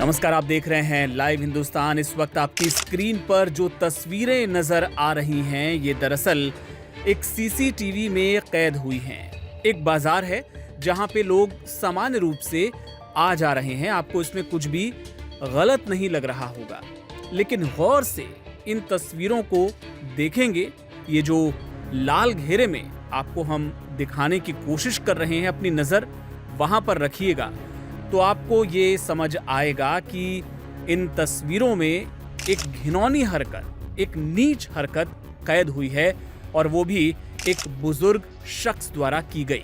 नमस्कार, आप देख रहे हैं लाइव हिंदुस्तान। इस वक्त आपकी स्क्रीन पर जो तस्वीरें नजर आ रही हैं ये दरअसल एक सीसीटीवी में कैद हुई हैं। एक बाजार है जहां पे लोग सामान्य रूप से आ जा रहे हैं। आपको इसमें कुछ भी गलत नहीं लग रहा होगा, लेकिन गौर से इन तस्वीरों को देखेंगे। ये जो लाल घेरे में आपको हम दिखाने की कोशिश कर रहे हैं, अपनी नजर वहां पर रखिएगा तो आपको ये समझ आएगा कि इन तस्वीरों में एक घिनौनी हरकत, एक नीच हरकत कैद हुई है और वो भी एक बुजुर्ग शख्स द्वारा की गई।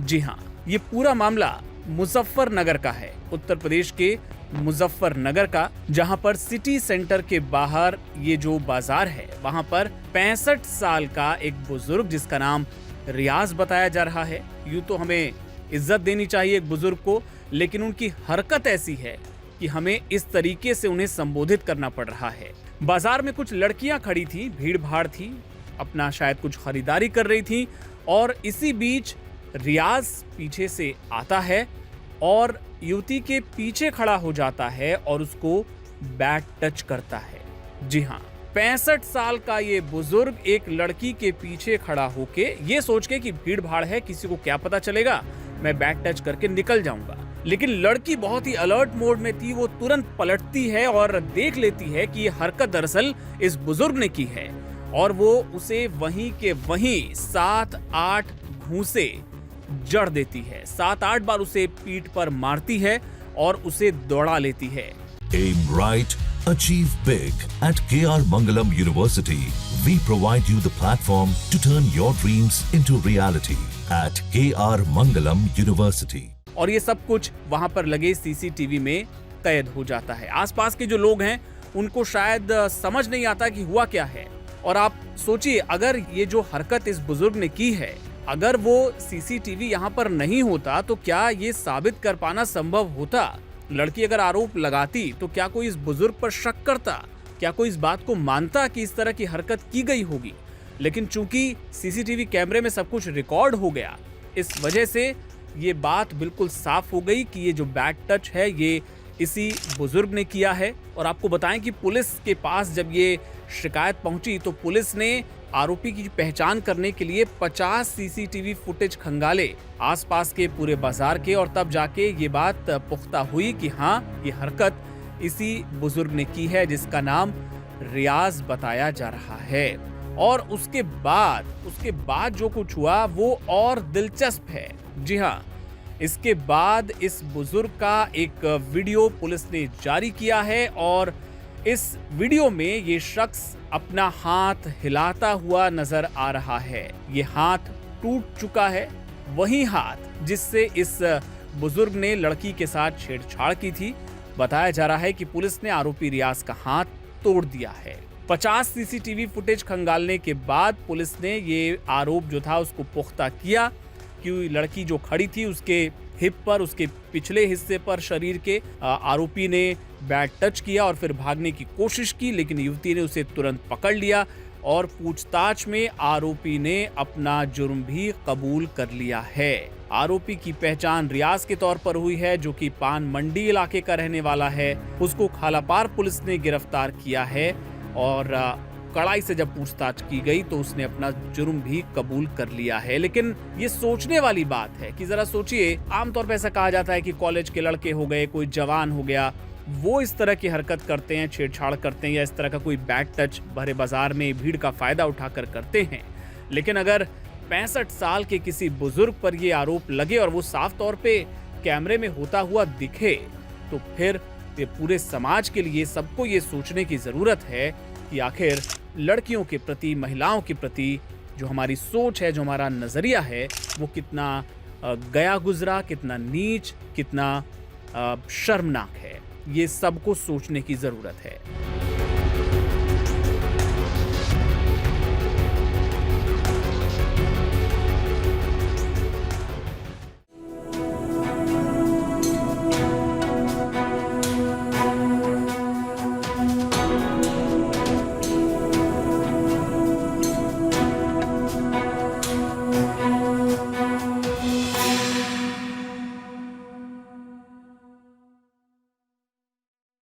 जी हाँ, ये पूरा मामला मुजफ्फरनगर का है, उत्तर प्रदेश के मुजफ्फरनगर का, जहां पर सिटी सेंटर के बाहर ये जो बाजार है वहां पर 65 साल का एक बुजुर्ग, जिसका नाम रियाज बताया जा रहा है। यूं तो हमें इज्जत देनी चाहिए एक बुजुर्ग को, लेकिन उनकी हरकत ऐसी है कि हमें इस तरीके से उन्हें संबोधित करना पड़ रहा है। बाजार में कुछ लड़कियां खड़ी थी, भीड़ भाड़ थी, अपना शायद कुछ खरीदारी कर रही थी और इसी बीच रियाज पीछे से आता है और युवती के पीछे खड़ा हो जाता है और उसको बैड टच करता है। जी हाँ, 65 साल का ये बुजुर्ग एक लड़की के पीछे खड़ा होके ये सोच के कि भीड़ भाड़ है, किसी को क्या पता चलेगा, मैं बैक टच करके निकल जाऊंगा। लेकिन लड़की बहुत ही अलर्ट मोड में थी। वो तुरंत पलटती है और देख लेती है कि ये हरकत दरअसल इस बुजुर्ग ने की है और वो उसे वहीं के वहीं 7-8 घूंसे जड़ देती है। 7-8 बार उसे पीठ पर मारती है और उसे दौड़ा लेती है। Aim right, achieve big. At KR Mangalam University, we provide you the platform to turn your dreams into reality. At KR Mangalam University. और ये सब कुछ वहां पर लगे सीसीटीवी में कैद हो जाता है। आसपास के जो लोग हैं उनको शायद समझ नहीं आता कि हुआ क्या है। और आप सोचिए, अगर ये जो हरकत इस बुजुर्ग ने की है, अगर वो सीसीटीवी यहाँ पर नहीं होता तो क्या ये साबित कर पाना संभव होता? लड़की अगर आरोप लगाती तो क्या कोई इस बुजुर्ग पर शक करता? क्या कोई इस बात को मानता कि इस तरह की हरकत की गई होगी? लेकिन चूंकि सीसीटीवी कैमरे में सब कुछ रिकॉर्ड हो गया, इस वजह से ये बात बिल्कुल साफ हो गई कि ये जो बैड टच है ये इसी बुजुर्ग ने किया है। और आपको बताएं कि पुलिस के पास जब ये शिकायत पहुंची तो पुलिस ने आरोपी की पहचान करने के लिए 50 सीसीटीवी फुटेज खंगाले आसपास के पूरे बाजार के, और तब जाके ये बात पुख्ता हुई कि हाँ, ये हरकत इसी बुजुर्ग ने की है जिसका नाम रियाज बताया जा रहा है। और उसके बाद जो कुछ हुआ वो और दिलचस्प है। जी हाँ, इसके बाद इस बुजुर्ग का एक वीडियो पुलिस ने जारी किया है और इस वीडियो में ये शख्स अपना हाथ हिलाता हुआ नजर आ रहा है। ये हाथ टूट चुका है, वही हाथ जिससे इस बुजुर्ग ने लड़की के साथ छेड़छाड़ की थी। बताया जा रहा है कि पुलिस ने आरोपी रियाज का हाथ तोड़ दिया है। 50 सीसीटीवी फुटेज खंगालने के बाद पुलिस ने ये आरोप जो था उसको पुख्ता किया कि लड़की जो खड़ी थी उसके हिप पर, उसके पिछले हिस्से पर शरीर के आरोपी ने बैड टच किया और फिर भागने की कोशिश की, लेकिन युवती ने उसे तुरंत पकड़ लिया और पूछताछ में आरोपी ने अपना जुर्म भी कबूल कर लिया है। आरोपी की पहचान रियाज के तौर पर हुई है, जो कि पान मंडी इलाके का रहने वाला है। उसको खालापार पुलिस ने गिरफ्तार किया है और कड़ाई से जब पूछताछ की गई तो उसने अपना जुर्म भी कबूल कर लिया है। लेकिन ये सोचने वाली बात है कि जरा सोचिए, आमतौर पर ऐसा कहा जाता है कि कॉलेज के लड़के हो गए, कोई जवान हो गया, वो इस तरह की हरकत करते हैं, छेड़छाड़ करते हैं या इस तरह का कोई बैड टच भरे बाजार में भीड़ का फायदा उठाकर करते हैं। लेकिन अगर 65 साल के किसी बुजुर्ग पर ये आरोप लगे और वो साफ तौर पे कैमरे में होता हुआ दिखे, तो फिर ये पूरे समाज के लिए सबको ये सोचने की जरूरत है कि आखिर लड़कियों के प्रति, महिलाओं के प्रति जो हमारी सोच है, जो हमारा नजरिया है, वो कितना गया गुजरा, कितना नीच, कितना शर्मनाक है। ये सबको सोचने की जरूरत है।